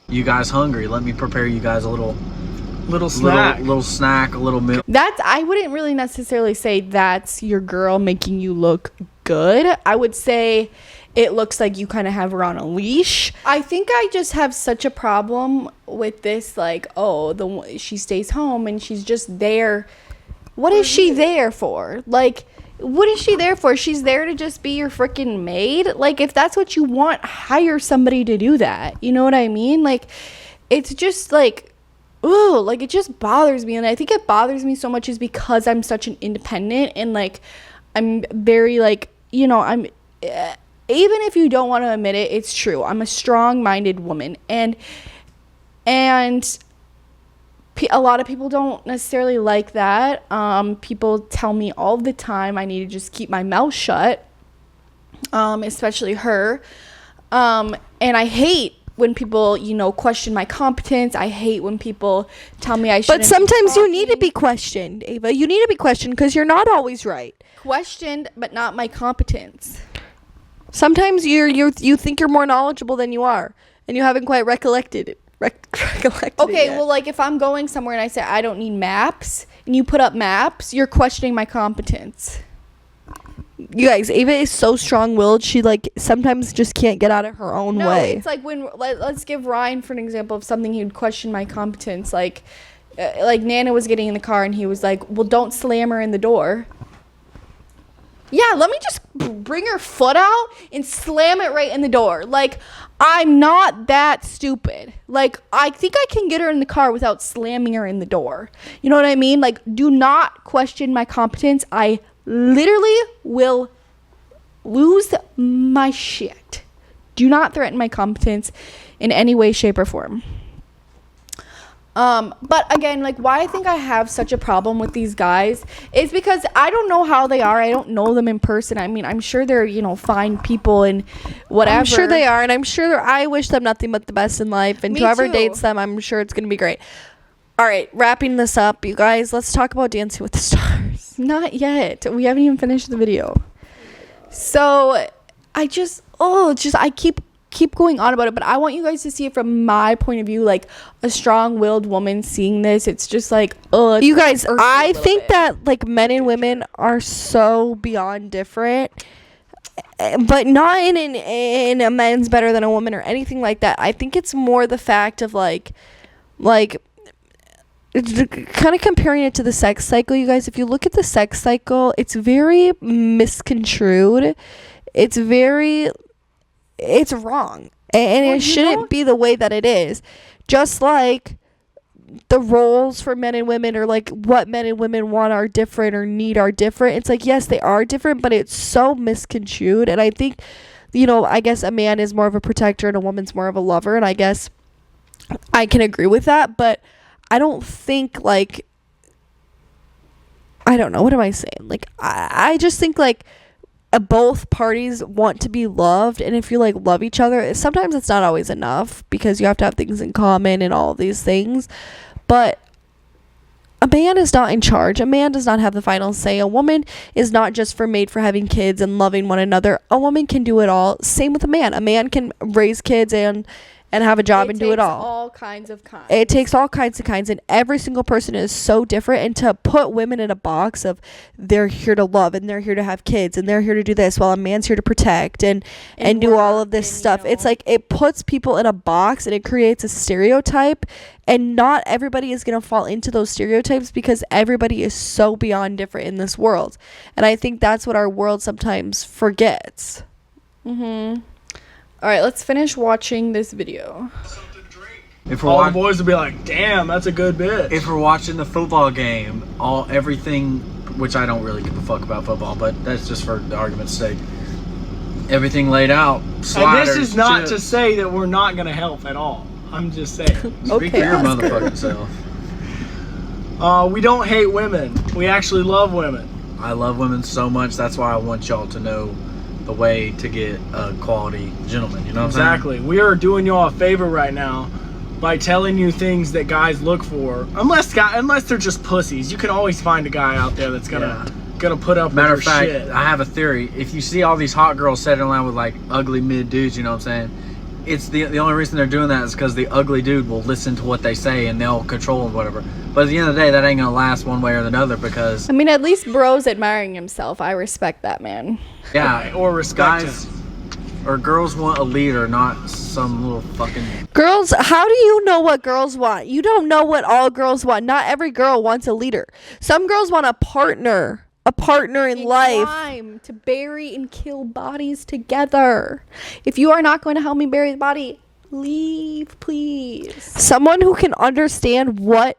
You guys hungry? Let me prepare you guys a little snack. little snack, a little meal. That's, I wouldn't really necessarily say that's your girl making you look good. I would say it looks like you kind of have her on a leash. I think I just have such a problem with this, like, oh, she stays home and she's just there. What is she there for? Like, what is she there for? She's there to just be your freaking maid. Like, if that's what you want, hire somebody to do that. You know what I mean? Like, it's just like, ooh, like, it just bothers me. And I think it bothers me so much is because I'm such an independent, and like, I'm very like, you know, I'm even if you don't want to admit it, it's true. I'm a strong-minded woman, and a lot of people don't necessarily like that. People tell me all the time I need to just keep my mouth shut, especially her. And I hate when people, you know, question my competence. I hate when people tell me I shouldn't. But sometimes you need to be questioned, Ava. You need to be questioned because you're not always right. Questioned, but not my competence. Sometimes you think you're more knowledgeable than you are, and you haven't quite recollected it. Okay, well, like, if I'm going somewhere and I say I don't need maps, and you put up maps, you're questioning my competence. You guys, Ava is so strong-willed. She like sometimes just can't get out of her own way. It's like when let's give Ryan for an example of something he'd question my competence. Like Nana was getting in the car and he was like, "Well, don't slam her in the door." Yeah, let me just bring her foot out and slam it right in the door. Like, I'm not that stupid. Like, I think I can get her in the car without slamming her in the door. You know what I mean? Like, do not question my competence. I literally will lose my shit. Do not threaten my competence in any way, shape, or form. But again, like, why I think I have such a problem with these guys is because I don't know how they are. I don't know them in person. I mean, I'm sure they're, you know, fine people and whatever. I'm sure they are, and I'm sure I wish them nothing but the best in life. And Me whoever too. dates them, I'm sure it's gonna be great. All right, wrapping this up, you guys. Let's talk about Dancing with the Stars. Not yet. We haven't even finished the video. So I just, I keep going on about it, but I want you guys to see it from my point of view, like a strong-willed woman seeing this. It's just like, you guys, I think that like men and women are so beyond different, but not in a man's better than a woman or anything like that. I think it's more the fact of like kind of comparing it to the sex cycle. You guys, if you look at the sex cycle, it's very misconstrued. It's wrong, and it shouldn't be the way that it is. Just like the roles for men and women, or like what men and women want are different or need are different. It's like, yes, they are different, but it's so misconstrued. And I think, you know, I guess a man is more of a protector and a woman's more of a lover, and I guess I can agree with that. But I don't think, like, I don't know, what am I saying? Like, I just think like both parties want to be loved, and if you like love each other, sometimes it's not always enough because you have to have things in common and all of these things. But a man is not in charge. A man does not have the final say. A woman is not just made for having kids and loving one another. A woman can do it all. Same with a man. A man can raise kids and and have a job and do it takes all. kinds of kinds. It takes all kinds of kinds, and every single person is so different. And to put women in a box of they're here to love and they're here to have kids and they're here to do this, while a man's here to protect and do all of this stuff. It's like it puts people in a box and it creates a stereotype, and not everybody is going to fall into those stereotypes because everybody is so beyond different in this world. And I think that's what our world sometimes forgets. All right, let's finish watching this video. If we're All the boys will be like, damn, that's a good bit. If we're watching the football game, everything, which I don't really give a fuck about football, but that's just for the argument's sake. Everything laid out. Sliders, And this is not chips. to say that we're not going to help at all. I'm just saying. Speak for your motherfucking self. We don't hate women. We actually love women. I love women so much. That's why I want y'all to know the way to get a quality gentleman. You know what I'm saying? Exactly. We are doing y'all a favor right now by telling you things that guys look for. Unless they're just pussies, you can always find a guy out there that's gonna put up Matter of with your fact, shit. I have a theory. If you see all these hot girls sitting around with like ugly mid dudes, you know what I'm saying? It's the only reason they're doing that is because the ugly dude will listen to what they say and they'll control and whatever. But at the end of the day, that ain't gonna last one way or another because I mean, at least bro's admiring himself. I respect that man. yeah, or respect guys or girls want a leader, not some little fucking. Girls, how do you know what girls want? You don't know what all girls want. Not every girl wants a leader. Some girls want a partner in life. Time to bury and kill bodies together. If you are not going to help me bury the body, leave, please. Someone who can understand what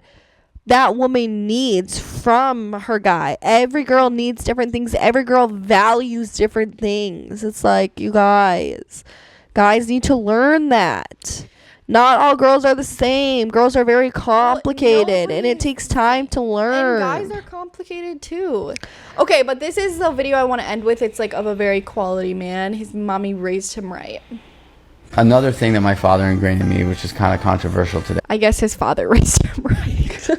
that woman needs from her guy. Every girl needs different things. Every girl values different things. It's like, you guys need to learn that. Not all girls are the same. Girls are very complicated, and it takes time to learn. And guys are complicated too. Okay, but this is the video I want to end with. It's like of a very quality man. His mommy raised him right. Another thing that my father ingrained in me, which is kind of controversial today, I guess his father raised him right.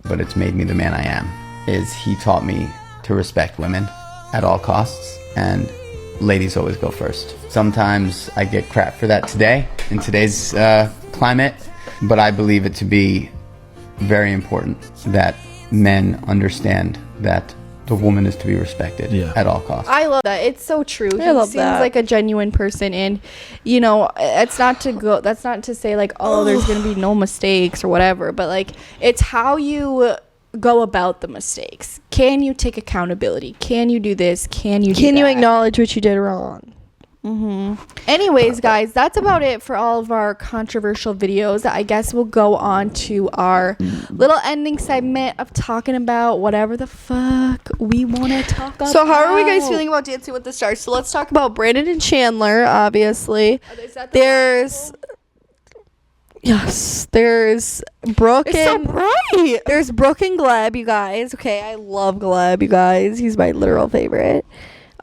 but it's made me the man I am, is he taught me to respect women at all costs, and ladies always go first. Sometimes I get crap for that today, in today's climate, but I believe it to be very important that men understand that the woman is to be respected at all costs. I love that. It's so true. He love seems that. like a genuine person, and you know, that's not to say like, oh, there's gonna be no mistakes or whatever, but like, it's how you go about the mistakes. Can you take accountability? Can you do this? Can you acknowledge what you did wrong? Anyways, guys, that's about it for all of our controversial videos. I guess we'll go on to our little ending segment of talking about whatever the fuck we want to talk about. So how are we guys feeling about Dancing with the Stars? So let's talk about Brandon and Chandler, obviously. There's Brooke and there's Brooke and Gleb, you guys. Okay, I love Gleb, you guys. He's my literal favorite.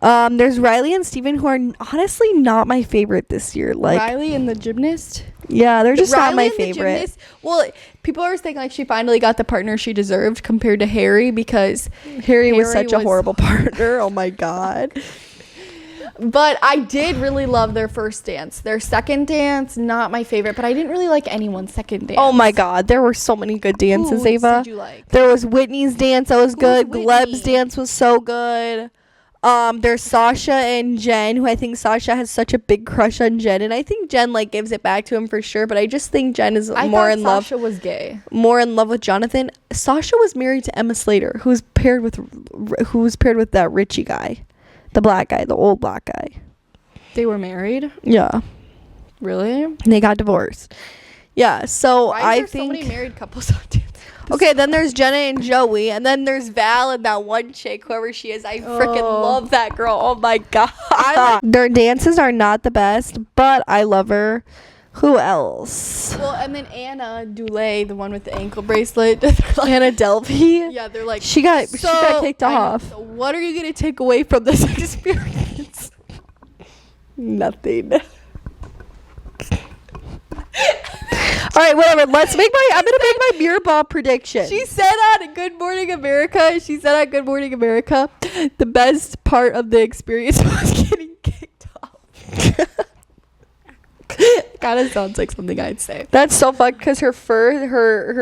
There's Riley and Steven, who are honestly not my favorite this year. Like Riley and the gymnast. Yeah, they're just not Riley my and the favorite. gymnast- Well, people are saying like she finally got the partner she deserved compared to Harry, because Harry was such a horrible partner. Oh my god. But I did really love their first dance. Their second dance, not my favorite, but I didn't really like anyone's second dance. Oh my god, there were so many good dances, Whose Ava. did you like? There was Whitney's dance that was good. Whitney? Gleb's dance was so good. There's Sasha and Jen, who I think Sasha has such a big crush on Jen, and I think Jen like gives it back to him for sure, but I just think Jen is more in love. Sasha was gay. More in love with Jonathan. Sasha was married to Emma Slater, who was paired with that Richie guy. The black guy, the old black guy. They were married? Yeah. Really? And they got divorced. Yeah, so Why I is there think so many married couples on dance? okay, then there's Jenna and Joey, and then there's Val and that one chick, whoever she is. I freaking love that girl. Oh my god. Their dances are not the best, but I love her. Who else? Well, and then Anna Dulé, the one with the ankle bracelet. Anna Delvey. Yeah, they're like, She got kicked off. So what are you gonna take away from this experience? Nothing. All right, whatever. I'm gonna make my mirror ball prediction. She said on Good Morning America, the best part of the experience was getting kicked off. Kind of sounds like something I'd say. That's so fucked because her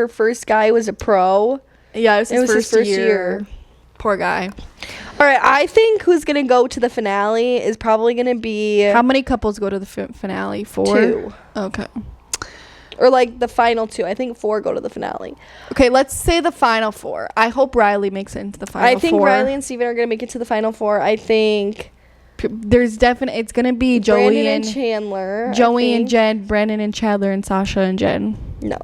first guy was a pro. Yeah, it was his his first year. Poor guy. All right, I think who's gonna go to the finale is probably gonna be How many couples go to the finale? 4? 2. Okay. Or like the final 2. I think 4 go to the finale. Okay, let's say the final 4. I hope Riley makes it into the final 4. I think Riley and Steven are gonna make it to the final 4. I think there's definitely it's gonna be Joey Brandon and Chandler. Joey and Jen, Brandon and Chandler, and Sasha and Jen. No,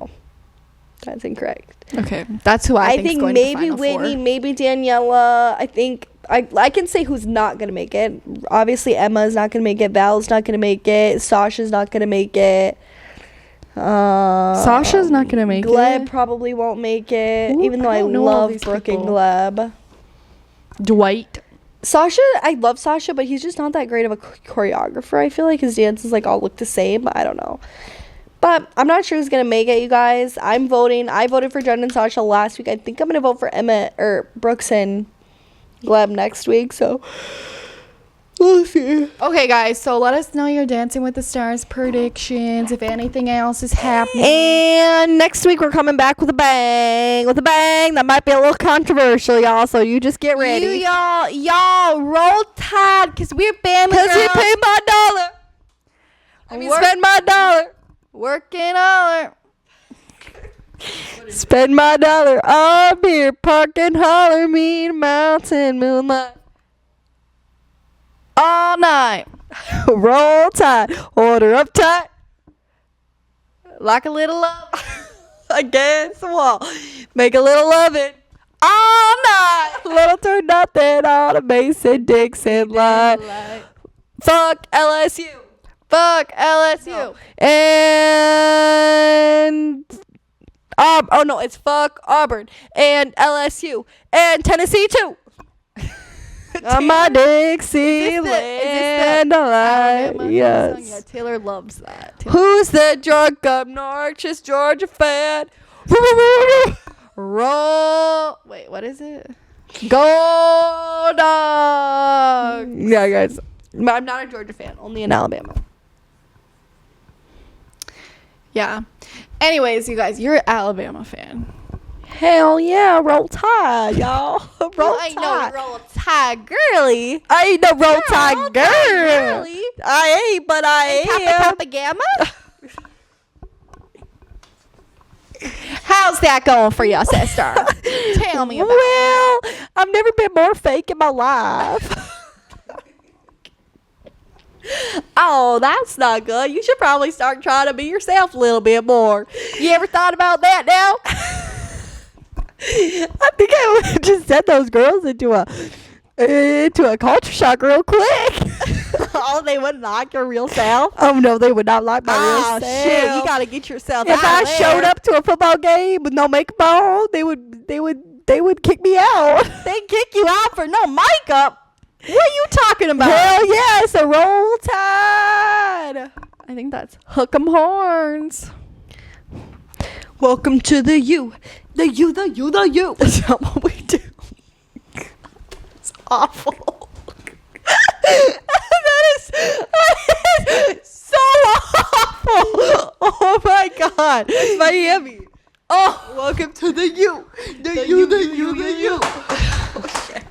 that's incorrect. Okay, that's who I think going maybe to the final Whitney, 4. maybe Daniela. I think I can say who's not gonna make it. Obviously, Emma's not gonna make it. Val's not gonna make it. Sasha's not gonna make it. Sasha's not gonna make Gleb it. probably won't make it. Ooh, even though I I don't know all love these Brooke and people. Gleb. Dwight. Sasha, I love Sasha, but he's just not that great of a choreographer. I feel like his dances like all look the same. I don't know. But I'm not sure who's going to make it, you guys. I'm voting. I voted for Jen and Sasha last week. I think I'm going to vote for Emma or Brooks and Gleb next week. So, we'll see. Okay, guys, so let us know your Dancing with the Stars predictions, if anything else is happening. And next week, we're coming back with a bang. With a bang. That might be a little controversial, y'all. So, you just get ready. Y'all, roll tide, because we're family Because we girls. pay my dollar. I mean, spend my dollar. Working all Spend my dollar on beer, park and holler, meet mountain moonlight. all night. Roll tide, order up tight. Like a little love. Against the wall, make a little loving. All night. Little turn nothing on a Mason Dixon line. Fuck LSU. Fuck LSU. And oh no, it's fuck Auburn and LSU and Tennessee too. On my Dixieland line. Yes. Yeah, Taylor loves that. Who's the drunk, obnoxious Georgia fan? Roll. Wait, what is it? Go Dogs. Yeah, guys. I'm not a Georgia fan, only in Alabama. Yeah. Anyways, you guys, you're an Alabama fan. Hell yeah, roll tide, y'all. Roll I know tide. roll tide, girly. I ain't no roll tide Roll girl. Tide, girly. I ain't, but I am. Papa Gamma. How's that going for you, sister? Tell me about it. Well, I've never been more fake in my life. Oh, that's not good. You should probably start trying to be yourself a little bit more. You ever thought about that now? I think I would have just sent those girls into a culture shock real quick. Oh, they would not like your real self? Oh, no, they would not like my real self. Shit, you got to get yourself out of there. If I showed up to a football game with no makeup on, they would kick me out. They'd kick you out for no makeup? What are you talking about? Hell yeah, it's a roll tide. I think that's hook 'em horns. Welcome to the U. The U, the U, the U. That's not what we do. It's awful. that is so awful. Oh my God. It's Miami. Oh, welcome to the U. The U, the U, the U. Oh, shit.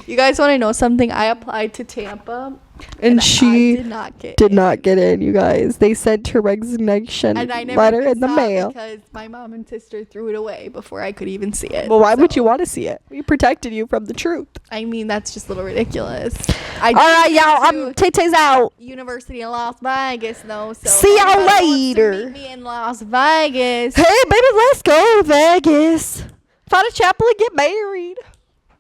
You guys want to know something? I applied to Tampa, And she I did not get did in. not get in, you guys. They sent her resignation And I never letter even in the saw it mail. because my mom and sister threw it away before I could even see it. Well, why would you want to see it? We protected you from the truth. I mean, that's just a little ridiculous. All right, y'all. Tay-Tay's out. University in Las Vegas, though. So See y'all everybody wants to later. meet me in Las Vegas. Hey, baby, let's go to Vegas. Find a chapel and get married.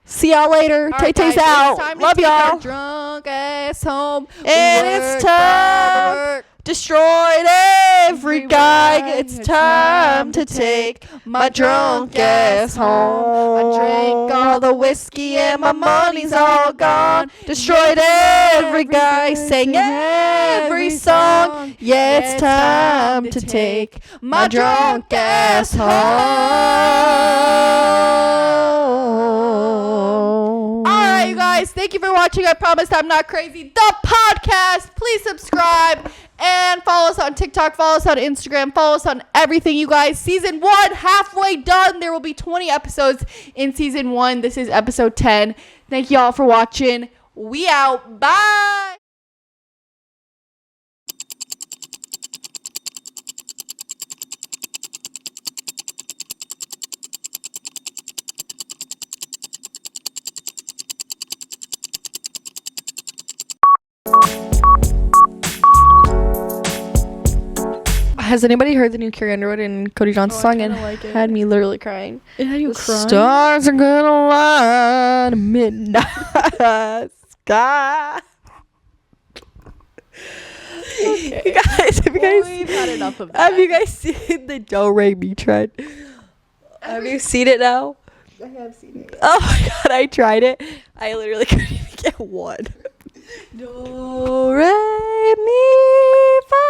See y'all later. All right, Tay-Tay's guys, out. it's time to Love take our y'all. drunk ass home. And it's time. Destroyed every guy. It's time to take my drunk ass home. I drank all the whiskey and my money's all gone. Destroyed every guy. Sang every song. Yeah, it's time to take my drunk ass home. Alright, you guys, thank you for watching. I promise I'm not crazy. The podcast. Please subscribe And follow us on TikTok, follow us on Instagram, follow us on everything, you guys. Season 1, halfway done. There will be 20 episodes in season 1. This is episode 10. Thank you all for watching. We out. Bye. Has anybody heard the new Carrie Underwood and Cody Johnson song? It like it. had me literally crying. It had you The crying? stars are gonna line a midnight sky. Okay. You guys, We've had enough of that. have you guys seen the Do Re Mi trend? Have you seen it now? I have seen it. Oh my god, I tried it. I literally couldn't even get one. Do re mi fa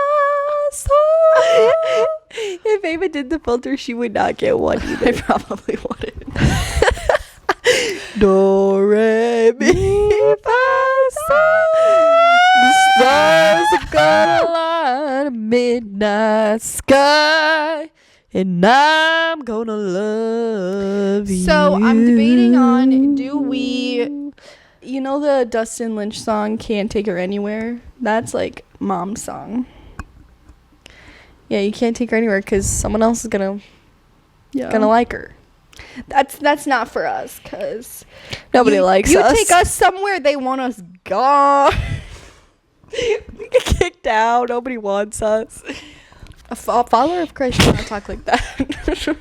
sol. If Ava did the filter, she would not get one either. I probably wouldn't. Do re mi fa sol. The stars are gonna line a midnight sky, and I'm gonna love you. So I'm debating on, do we, you know the Dustin Lynch song Can't Take Her Anywhere? That's like mom's song. Yeah, you can't take her anywhere because someone else is gonna like her. That's not for us, because Nobody likes us. You take us somewhere, they want us gone. We get kicked out. Nobody wants us. A follower of Christ should not talk like that.